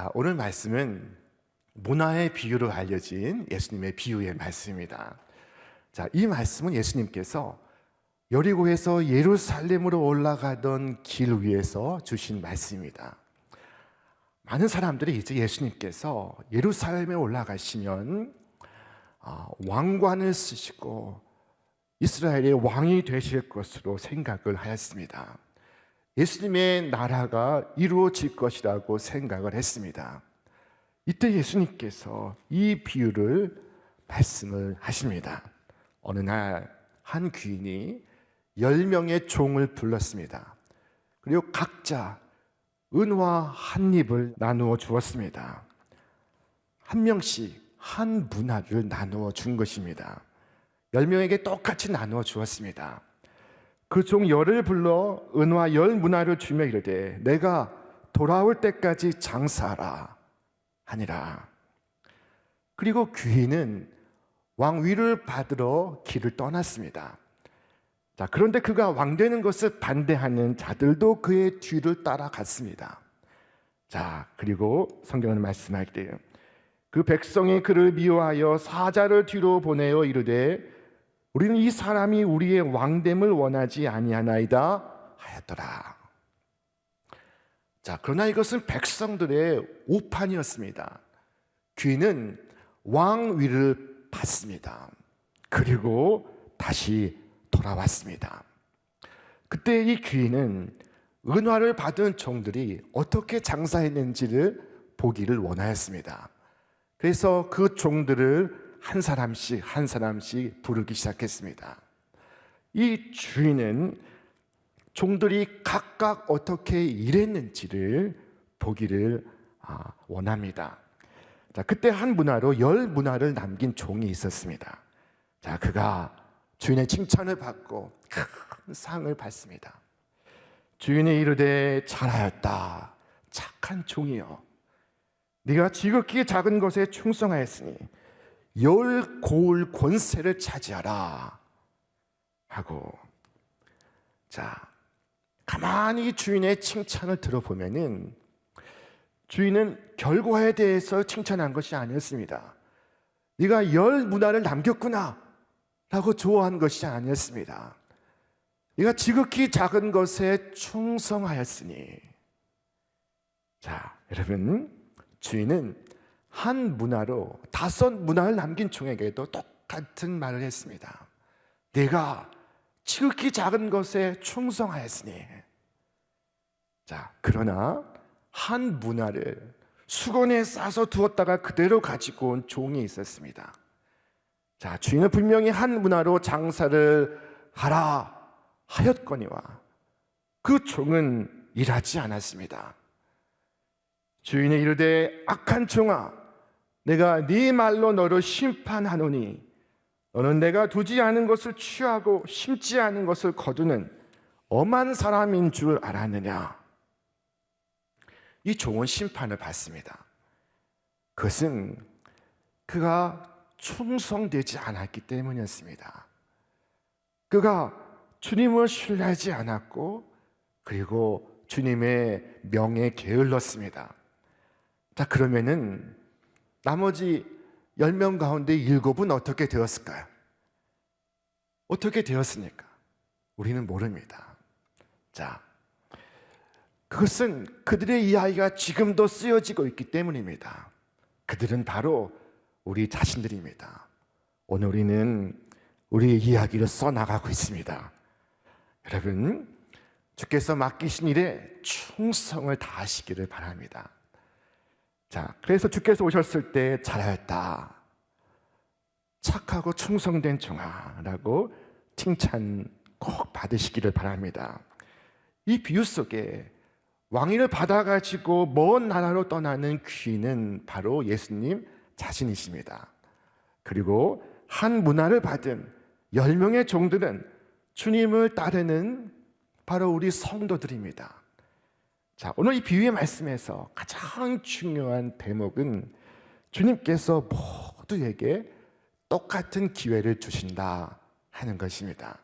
자, 오늘 말씀은 문화의 비유로 알려진 예수님의 비유의 말씀입니다. 자, 이 말씀은 예수님께서 여리고에서 예루살렘으로 올라가던 길 위에서 주신 말씀입니다. 많은 사람들이 이제 예수님께서 예루살렘에 올라가시면 왕관을 쓰시고 이스라엘의 왕이 되실 것으로 생각을 하였습니다. 예수님의 나라가 이루어질 것이라고 생각을 했습니다. 이때 예수님께서 이 비유를 말씀을 하십니다. 어느 날 한 귀인이 10명의 종을 불렀습니다. 그리고 각자 은화 한 입을 나누어 주었습니다. 한 명씩 한 문화를 나누어 준 것입니다. 10명에게 똑같이 나누어 주었습니다. 그 종 10을 불러 은화 10 문화를 주며 이르되 내가 돌아올 때까지 장사하라 하니라. 그리고 귀인은 왕위를 받으러 길을 떠났습니다. 자, 그런데 그가 왕 되는 것을 반대하는 자들도 그의 뒤를 따라갔습니다. 자, 그리고 성경은 말씀할 때 그 백성이 그를 미워하여 사자를 뒤로 보내어 이르되 우리는 이 사람이 우리의 왕됨을 원하지 아니하나이다 하였더라. 자, 그러나 이것은 백성들의 오판이었습니다. 귀인은 왕위를 받습니다. 그리고 다시 돌아왔습니다. 그때 이 귀인은 은화를 받은 종들이 어떻게 장사했는지를 보기를 원하였습니다. 그래서 그 종들을 한 사람씩 한 사람씩 부르기 시작했습니다. 이 주인은 종들이 각각 어떻게 일했는지를 보기를 원합니다. 자, 그때 한 문화로 10 문화를 남긴 종이 있었습니다. 자, 그가 주인의 칭찬을 받고 큰 상을 받습니다. 주인이 이르되 잘하였다 착한 종이여, 네가 지극히 작은 것에 충성하였으니 10 고을 권세를 차지하라 하고, 자, 가만히 주인의 칭찬을 들어보면은 주인은 결과에 대해서 칭찬한 것이 아니었습니다. 네가 10 문화를 남겼구나 라고 좋아한 것이 아니었습니다. 네가 지극히 작은 것에 충성하였으니. 자, 여러분, 주인은 한 문화로 5 문화를 남긴 종에게도 똑같은 말을 했습니다. 네가 지극히 작은 것에 충성하였으니. 자, 그러나 한 문화를 수건에 싸서 두었다가 그대로 가지고 온 종이 있었습니다. 자, 주인은 분명히 한 문화로 장사를 하라 하였거니와 그 종은 일하지 않았습니다. 주인이 이르되 악한 종아, 내가 네 말로 너를 심판하노니 너는 내가 두지 않은 것을 취하고 심지 않은 것을 거두는 엄한 사람인 줄 알았느냐. 이 종은 심판을 받습니다. 그것은 그가 충성되지 않았기 때문이었습니다. 그가 주님을 신뢰하지 않았고 그리고 주님의 명에 게을렀습니다. 자, 그러면은 나머지 10명 가운데 7은 어떻게 되었을까요? 어떻게 되었습니까? 우리는 모릅니다. 자, 그것은 그들의 이야기가 지금도 쓰여지고 있기 때문입니다. 그들은 바로 우리 자신들입니다. 오늘 우리는 우리의 이야기를 써나가고 있습니다. 여러분, 주께서 맡기신 일에 충성을 다하시기를 바랍니다. 자, 그래서 주께서 오셨을 때 잘하였다, 착하고 충성된 종아라고 칭찬 꼭 받으시기를 바랍니다. 이 비유 속에 왕위를 받아가지고 먼 나라로 떠나는 귀인은 바로 예수님 자신이십니다. 그리고 한 문화를 받은 10명의 종들은 주님을 따르는 바로 우리 성도들입니다. 자, 오늘 이 비유의 말씀에서 가장 중요한 대목은 주님께서 모두에게 똑같은 기회를 주신다 하는 것입니다.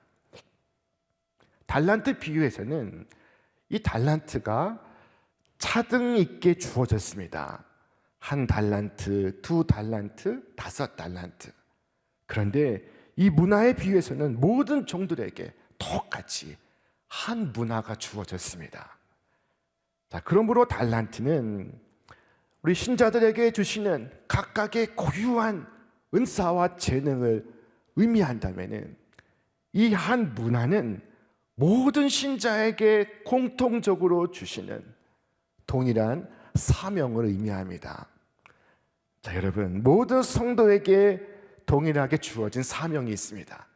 달란트 비유에서는 이 달란트가 차등 있게 주어졌습니다. 한 달란트, 두 달란트, 다섯 달란트. 그런데 이 문화의 비유에서는 모든 종들에게 똑같이 한 문화가 주어졌습니다. 자, 그러므로 달란트는 우리 신자들에게 주시는 각각의 고유한 은사와 재능을 의미한다면은 이 한 문화는 모든 신자에게 공통적으로 주시는 동일한 사명을 의미합니다. 자, 여러분, 모든 성도에게 동일하게 주어진 사명이 있습니다.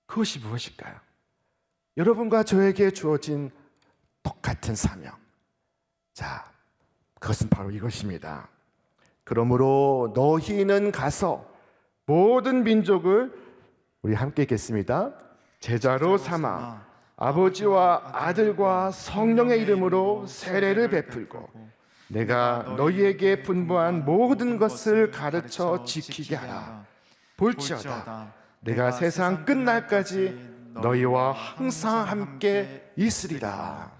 그것이 무엇일까요? 여러분과 저에게 주어진 똑같은 사명. 자, 그것은 바로 이것입니다. 그러므로 너희는 가서 모든 민족을, 우리 함께 읽겠습니다. 제자로 삼아 아버지와 아들과 성령의 이름으로 세례를 베풀고 내가 너희에게 분부한 모든 것을 가르쳐 지키게 하라. 볼지어다 내가 세상 끝날까지 너희와 항상 함께 있으리라.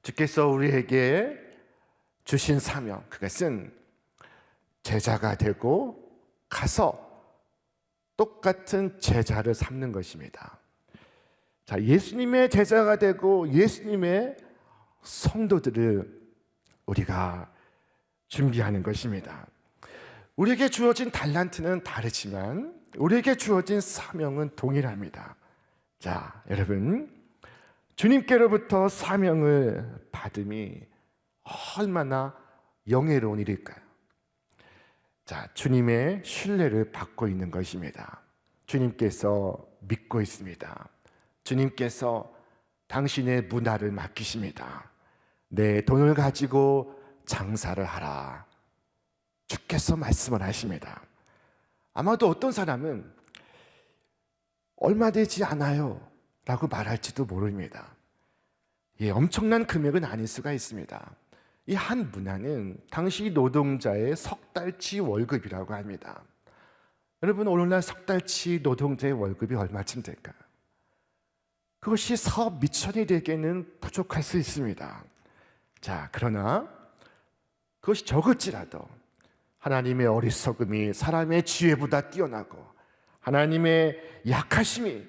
주께서 우리에게 주신 사명, 그것은 제자가 되고 가서 똑같은 제자를 삼는 것입니다. 자, 예수님의 제자가 되고 예수님의 성도들을 우리가 준비하는 것입니다. 우리에게 주어진 달란트는 다르지만 우리에게 주어진 사명은 동일합니다. 자, 여러분, 주님께로부터 사명을 받음이 얼마나 영예로운 일일까요? 자, 주님의 신뢰를 받고 있는 것입니다. 주님께서 믿고 있습니다. 주님께서 당신의 문화를 맡기십니다. 내 돈을 가지고 장사를 하라. 주께서 말씀을 하십니다. 아마도 어떤 사람은 얼마 되지 않아요 라고 말할지도 모릅니다. 예, 엄청난 금액은 아닐 수가 있습니다. 이 한 문화는 당시 노동자의 석 달치 월급이라고 합니다. 여러분, 오늘날 석 달치 노동자의 월급이 얼마쯤 될까요? 그것이 사업 미천이 되기에는 부족할 수 있습니다. 자, 그러나 그것이 적을지라도 하나님의 어리석음이 사람의 지혜보다 뛰어나고 하나님의 약하심이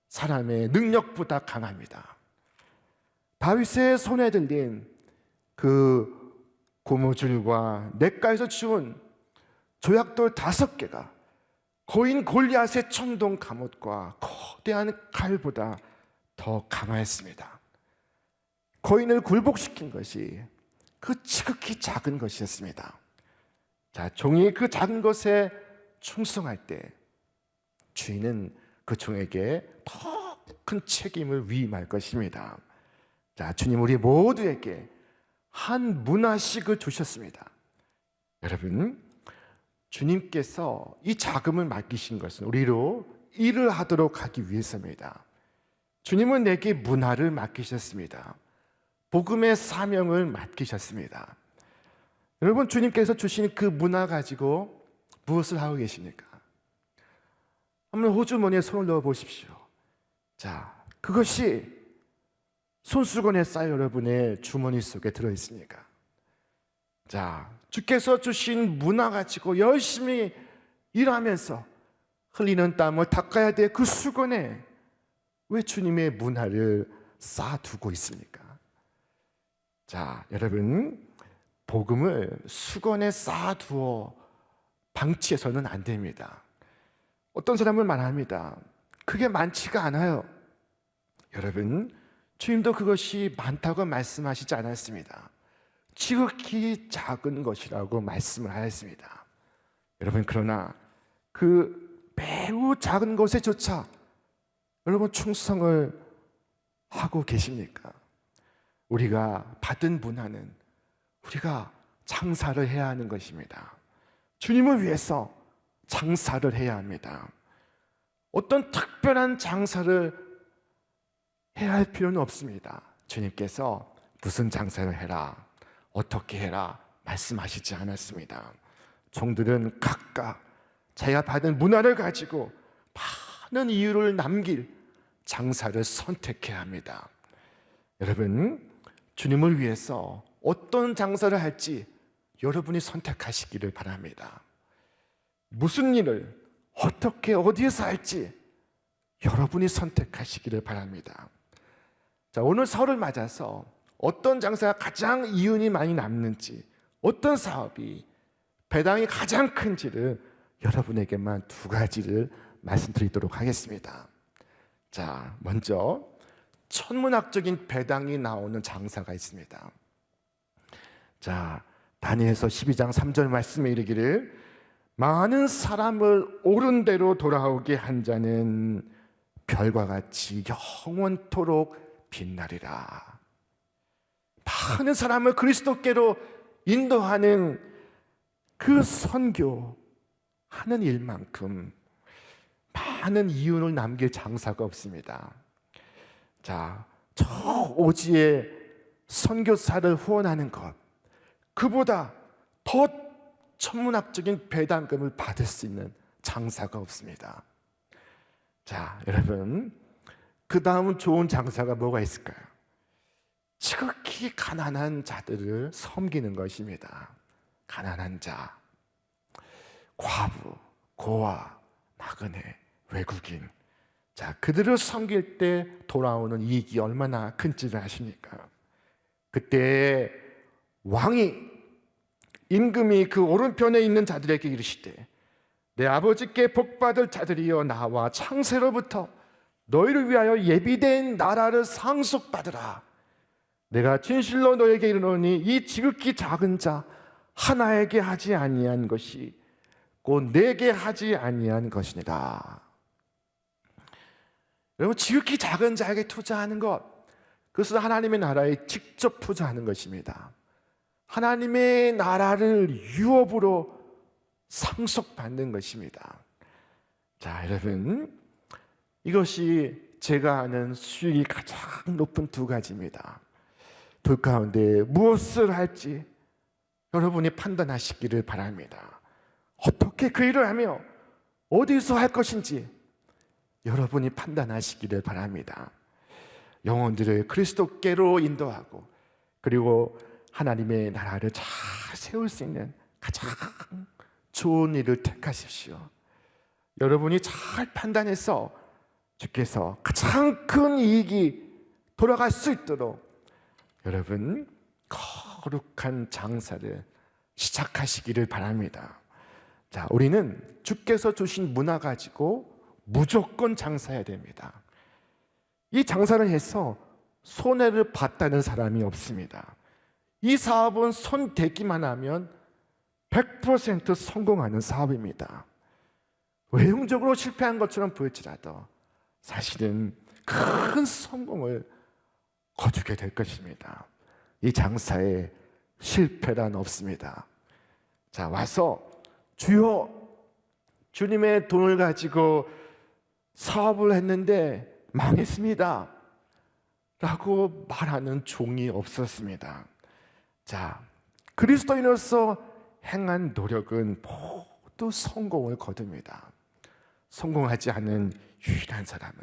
사람의 능력보다 강합니다. 다윗의 손에 들린 그 고무줄과 냇가에서 주운 조약돌 5개가 거인 골리앗의 청동 갑옷과 거대한 칼보다 더 강하였습니다. 거인을 굴복시킨 것이 그 지극히 작은 것이었습니다. 자, 종이 그 작은 것에 충성할 때 주인은 그 종에게 더 큰 책임을 위임할 것입니다. 자, 주님 우리 모두에게 한 문화씩을 주셨습니다. 여러분, 주님께서 이 자금을 맡기신 것은 우리로 일을 하도록 하기 위해서입니다. 주님은 내게 문화를 맡기셨습니다. 복음의 사명을 맡기셨습니다. 여러분, 주님께서 주신 그 문화 가지고 무엇을 하고 계십니까? 한번 호주머니에 손을 넣어 보십시오. 자, 그것이 손수건에 쌓여 여러분의 주머니 속에 들어 있습니까? 자, 주께서 주신 문화 가지고 열심히 일하면서 흘리는 땀을 닦아야 될 그 수건에 왜 주님의 문화를 쌓아두고 있습니까? 자, 여러분, 복음을 수건에 쌓아두어 방치해서는 안 됩니다. 어떤 사람은 말합니다. 그게 많지가 않아요. 여러분, 주님도 그것이 많다고 말씀하시지 않았습니다. 지극히 작은 것이라고 말씀을 하였습니다. 여러분, 그러나 그 매우 작은 것에조차 여러분 충성을 하고 계십니까? 우리가 받은 문화는 우리가 장사를 해야 하는 것입니다. 주님을 위해서 장사를 해야 합니다. 어떤 특별한 장사를 해야 할 필요는 없습니다. 주님께서 무슨 장사를 해라, 어떻게 해라 말씀하시지 않았습니다. 종들은 각각 자기가 받은 문화를 가지고 많은 이유를 남길 장사를 선택해야 합니다. 여러분, 주님을 위해서 어떤 장사를 할지 여러분이 선택하시기를 바랍니다. 무슨 일을 어떻게 어디에서 할지 여러분이 선택하시기를 바랍니다. 자, 오늘 설을 맞아서 어떤 장사가 가장 이윤이 많이 남는지, 어떤 사업이 배당이 가장 큰지를 여러분에게만 두 가지를 말씀드리도록 하겠습니다. 자, 먼저 천문학적인 배당이 나오는 장사가 있습니다. 자, 다니엘서 12장 3절 말씀에 이르기를 많은 사람을 옳은 대로 돌아오게 한 자는 별과 같이 영원토록 빛나리라. 많은 사람을 그리스도께로 인도하는 그 선교하는 일만큼 많은 이윤을 남길 장사가 없습니다. 자, 저 오지에 선교사를 후원하는 것, 그보다 더 천문학적인 배당금을 받을 수 있는 장사가 없습니다. 자, 여러분, 그 다음 좋은 장사가 뭐가 있을까요? 지극히 가난한 자들을 섬기는 것입니다. 가난한 자, 과부, 고아, 나그네, 외국인. 자, 그들을 섬길 때 돌아오는 이익이 얼마나 큰지를 아십니까? 그때 왕이, 임금이 그 오른편에 있는 자들에게 이르시되 내 아버지께 복받을 자들이여 나와 창세로부터 너희를 위하여 예비된 나라를 상속받으라. 내가 진실로 너에게 이르노니 이 지극히 작은 자 하나에게 하지 아니한 것이 곧 내게 하지 아니한 것이니라. 여러분, 지극히 작은 자에게 투자하는 것, 그것은 하나님의 나라에 직접 투자하는 것입니다. 하나님의 나라를 유업으로 상속받는 것입니다. 자, 여러분, 이것이 제가 아는 수익이 가장 높은 두 가지입니다. 둘 가운데 무엇을 할지 여러분이 판단하시기를 바랍니다. 어떻게 그 일을 하며 어디서 할 것인지 여러분이 판단하시기를 바랍니다. 영혼들을 그리스도께로 인도하고 그리고 하나님의 나라를 잘 세울 수 있는 가장 좋은 일을 택하십시오. 여러분이 잘 판단해서 주께서 가장 큰 이익이 돌아갈 수 있도록 여러분 거룩한 장사를 시작하시기를 바랍니다. 자, 우리는 주께서 주신 문화 가지고 무조건 장사해야 됩니다. 이 장사를 해서 손해를 봤다는 사람이 없습니다. 이 사업은 손 대기만 하면 100% 성공하는 사업입니다. 외형적으로 실패한 것처럼 보일지라도 사실은 큰 성공을 거두게 될 것입니다. 이 장사에 실패란 없습니다. 자, 와서 주여, 주님의 돈을 가지고 사업을 했는데 망했습니다 라고 말하는 종이 없었습니다. 자, 그리스도인으로서 행한 노력은 모두 성공을 거둡니다. 성공하지 않은 유일한 사람은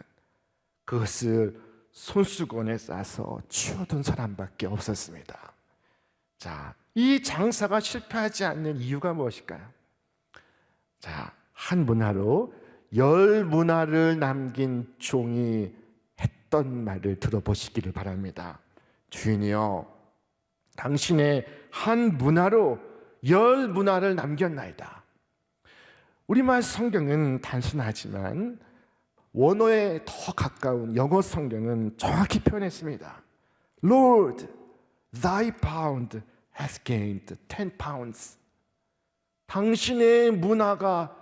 그것을 손수건에 싸서 치워둔 사람밖에 없었습니다. 자, 이 장사가 실패하지 않는 이유가 무엇일까요? 자, 한 문화로 10문화를 남긴 종이 했던 말을 들어보시기를 바랍니다. 주인이여, 당신의 한 문화로 10문화를 남겼나이다. 우리말 성경은 단순하지만 원어에 더 가까운 영어 성경은 정확히 표현했습니다. Lord, thy pound has gained 10 pounds. 당신의 문화가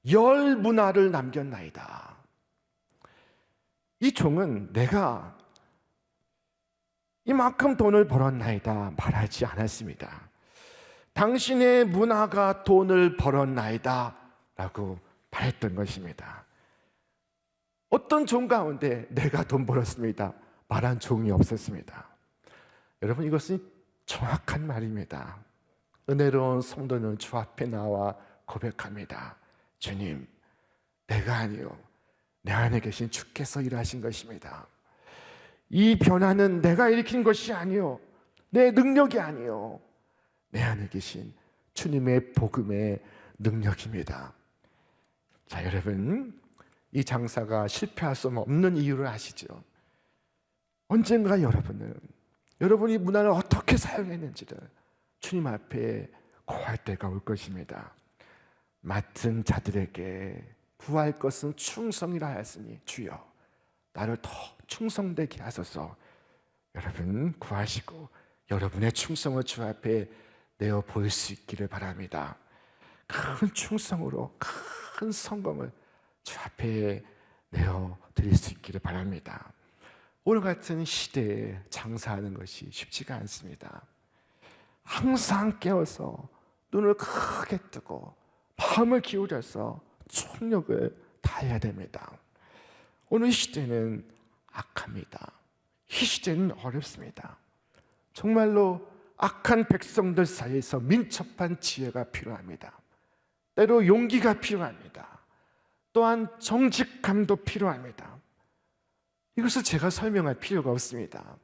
10문화를 남겼나이다. 이 종은 내가 이만큼 돈을 벌었나이다 말하지 않았습니다. 당신의 문화가 돈을 벌었나이다 라고 말했던 것입니다. 어떤 종 가운데 내가 돈 벌었습니다 말한 종이 없었습니다. 여러분, 이것은 정확한 말입니다. 은혜로운 성도는 주 앞에 나와 고백합니다. 주님, 내가 아니요 내 안에 계신 주께서 일하신 것입니다. 이 변화는 내가 일으킨 것이 아니요 내 능력이 아니요 내 안에 계신 주님의 복음의 능력입니다. 자, 여러분, 이 장사가 실패할 수 없는 이유를 아시죠? 언젠가 여러분이 문화를 어떻게 사용했는지를 주님 앞에 고할 때가 올 것입니다. 맡은 자들에게 구할 것은 충성이라 하였으니 주여 나를 더 충성되게 하소서. 여러분 구하시고 여러분의 충성을 주 앞에 내어 보일 수 있기를 바랍니다. 큰 충성으로 큰 성공을 주 앞에 내어 드릴 수 있기를 바랍니다. 오늘 같은 시대에 장사하는 것이 쉽지가 않습니다. 항상 깨어서 눈을 크게 뜨고 마음을 기울여서 총력을 다해야 됩니다. 오늘 시대는 악합니다. 이 시대는 어렵습니다. 정말로 악한 백성들 사이에서 민첩한 지혜가 필요합니다. 때로 용기가 필요합니다. 또한 정직함도 필요합니다. 이것을 제가 설명할 필요가 없습니다.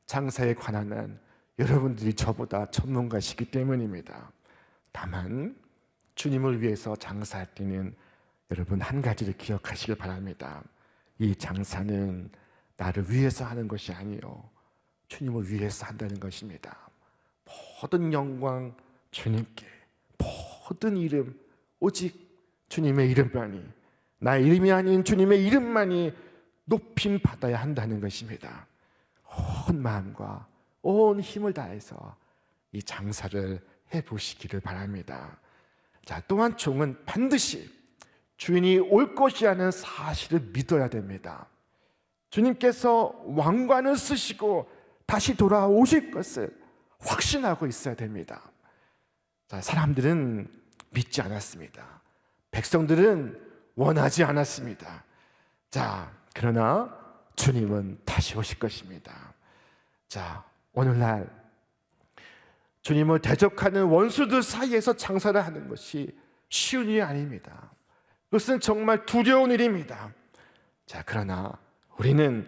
장사에 관한 한 여러분들이 저보다 전문가시기 때문입니다. 다만 주님을 위해서 장사할 때는 여러분 한 가지를 기억하시길 바랍니다. 이 장사는 나를 위해서 하는 것이 아니요 주님을 위해서 한다는 것입니다. 모든 영광 주님께, 모든 이름 오직 주님의 이름만이, 나의 이름이 아닌 주님의 이름만이 높임 받아야 한다는 것입니다. 온 마음과 온 힘을 다해서 이 장사를 해보시기를 바랍니다. 자, 또한 종은 반드시 주인이 올 것이라는 사실을 믿어야 됩니다. 주님께서 왕관을 쓰시고 다시 돌아오실 것을 확신하고 있어야 됩니다. 자, 사람들은 믿지 않았습니다. 백성들은 원하지 않았습니다. 자, 그러나 주님은 다시 오실 것입니다. 자, 오늘날 주님을 대적하는 원수들 사이에서 장사를 하는 것이 쉬운 일이 아닙니다. 그것은 정말 두려운 일입니다. 자, 그러나 우리는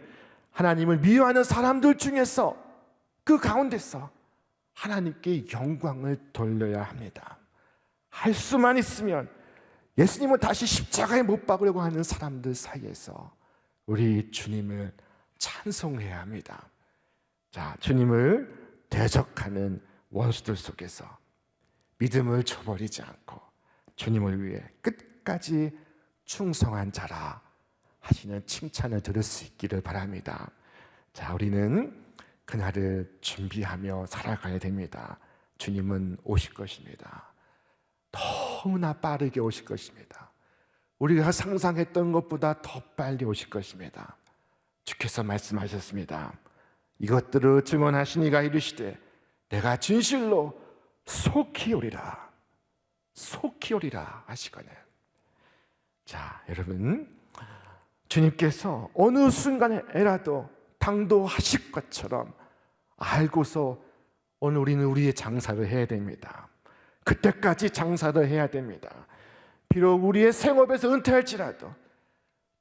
하나님을 미워하는 사람들 중에서 그 가운데서 하나님께 영광을 돌려야 합니다. 할 수만 있으면 예수님을 다시 십자가에 못 박으려고 하는 사람들 사이에서 우리 주님을 찬송해야 합니다. 자, 주님을 대적하는 원수들 속에서 믿음을 저버리지 않고 주님을 위해 끝까지 충성한 자라 하시는 칭찬을 들을 수 있기를 바랍니다. 자, 우리는 그날을 준비하며 살아가야 됩니다. 주님은 오실 것입니다. 너무나 빠르게 오실 것입니다. 우리가 상상했던 것보다 더 빨리 오실 것입니다. 주께서 말씀하셨습니다. 이것들을 증언하시니가 이르시되 내가 진실로 속히 오리라, 속히 오리라 하시거늘. 자, 여러분, 주님께서 어느 순간에라도 당도하실 것처럼 알고서 오늘 우리는 우리의 장사를 해야 됩니다. 그때까지 장사를 해야 됩니다. 비록 우리의 생업에서 은퇴할지라도,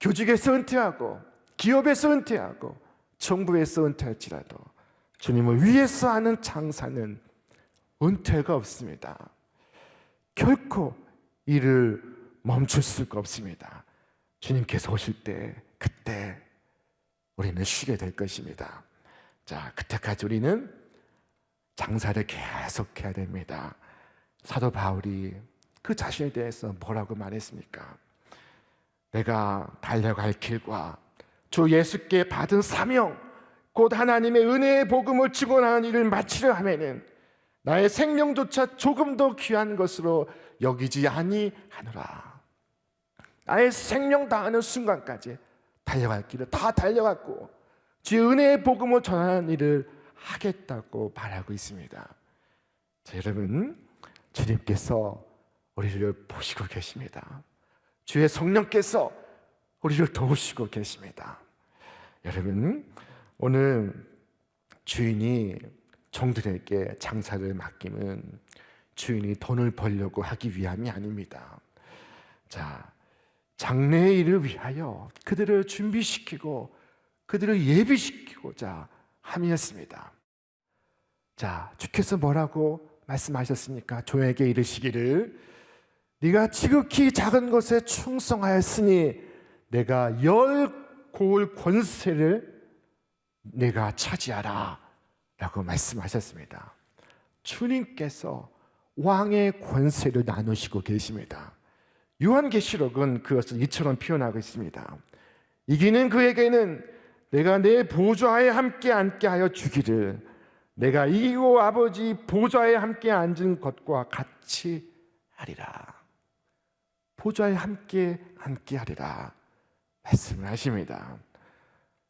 교직에서 은퇴하고 기업에서 은퇴하고 정부에서 은퇴할지라도 주님을 위해서 하는 장사는 은퇴가 없습니다. 결코 이를 멈출 수가 없습니다. 주님께서 오실 때 그때 우리는 쉬게 될 것입니다. 자, 그때까지 우리는 장사를 계속해야 됩니다. 사도 바울이 그 자신에 대해서 뭐라고 말했습니까? 내가 달려갈 길과 주 예수께 받은 사명 곧 하나님의 은혜의 복음을 증언하는 일을 마치려 하면은 나의 생명조차 조금 더 귀한 것으로 여기지 아니하노라. 나의 생명 다하는 순간까지 달려갈 길을 다 달려갔고 주의 은혜의 복음을 전하는 일을 하겠다고 말하고 있습니다. 자, 여러분, 주님께서 우리를 보시고 계십니다. 주의 성령께서 우리를 도우시고 계십니다. 여러분, 오늘 주인이 종들에게 장사를 맡기면 주인이 돈을 벌려고 하기 위함이 아닙니다. 자, 장래의 일을 위하여 그들을 준비시키고 그들을 예비시키고자 함이었습니다. 자, 주께서 뭐라고 말씀하셨으니까 종에게 이르시기를 네가 지극히 작은 것에 충성하였으니 내가 열 고을 권세를 내가 차지하라 라고 말씀하셨습니다. 주님께서 왕의 권세를 나누시고 계십니다. 요한계시록은 그것을 이처럼 표현하고 있습니다. 이기는 그에게는 내가 내 보좌에 함께 앉게 하여 주기를 내가 이기고 아버지 보좌에 함께 앉은 것과 같이 하리라. 보좌에 함께 하리라 말씀을 하십니다.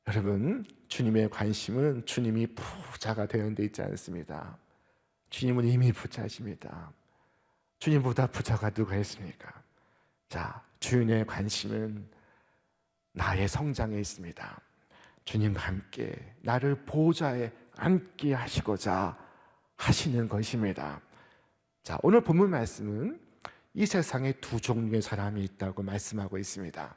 여러분, 주님의 관심은 주님이 부자가 되는 데 있지 않습니다. 주님은 이미 부자십니다. 주님보다 부자가 누가 있습니까? 자, 주님의 관심은 나의 성장에 있습니다. 주님과 함께 나를 보좌에 앉게 하시고자 하시는 것입니다. 자, 오늘 본문 말씀은 이 세상에 두 종류의 사람이 있다고 말씀하고 있습니다.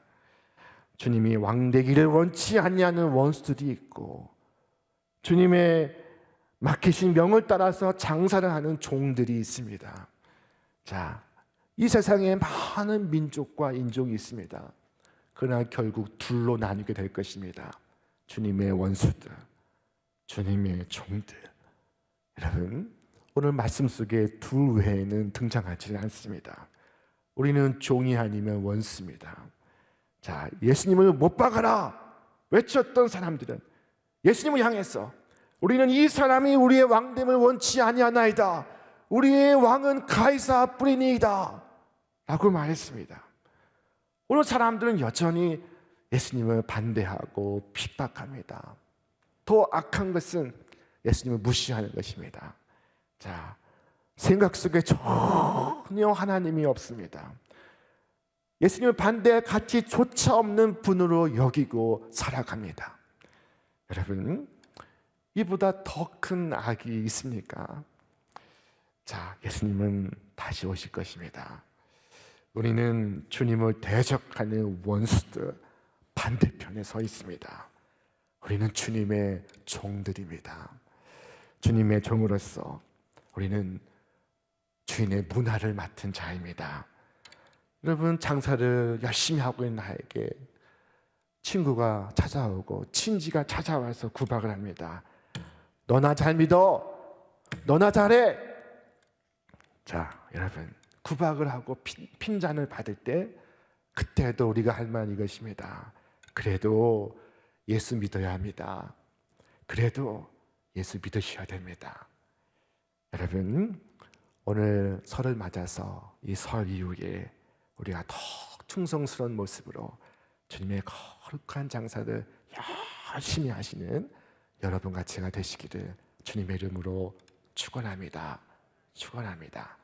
주님이 왕되기를 원치 않냐는 원수들이 있고 주님의 맡기신 명을 따라서 장사를 하는 종들이 있습니다. 자, 이 세상에 많은 민족과 인종이 있습니다. 그러나 결국 둘로 나뉘게 될 것입니다. 주님의 원수들, 주님의 종들. 여러분, 오늘 말씀 속에 둘 외에는 등장하지 않습니다. 우리는 종이 아니면 원수입니다. 자, 예수님을 못 박아라 외쳤던 사람들은 예수님을 향해서 우리는 이 사람이 우리의 왕됨을 원치 아니하나이다. 우리의 왕은 가이사 뿌리니이다 라고 말했습니다. 오늘 사람들은 여전히 예수님을 반대하고 핍박합니다. 더 악한 것은 예수님을 무시하는 것입니다. 자, 생각 속에 전혀 하나님이 없습니다. 예수님을 반대할 가치조차 없는 분으로 여기고 살아갑니다. 여러분, 이보다 더 큰 악이 있습니까? 자, 예수님은 다시 오실 것입니다. 우리는 주님을 대적하는 원수들 반대편에 서 있습니다. 우리는 주님의 종들입니다. 주님의 종으로서 우리는 주인의 문화를 맡은 자입니다. 여러분, 장사를 열심히 하고 있는 나에게 친구가 찾아오고 친지가 찾아와서 구박을 합니다. 너나 잘 믿어, 너나 잘해. 자, 여러분, 구박을 하고 핀잔을 받을 때 그때도 우리가 할 말 이것입니다. 그래도 예수 믿어야 합니다. 그래도 예수 믿으셔야 됩니다. 여러분, 오늘 설을 맞아서 이 설 이후에 우리가 더 충성스러운 모습으로 주님의 거룩한 장사를 열심히 하시는 여러분과 제가 되시기를 주님의 이름으로 축원합니다. 축원합니다.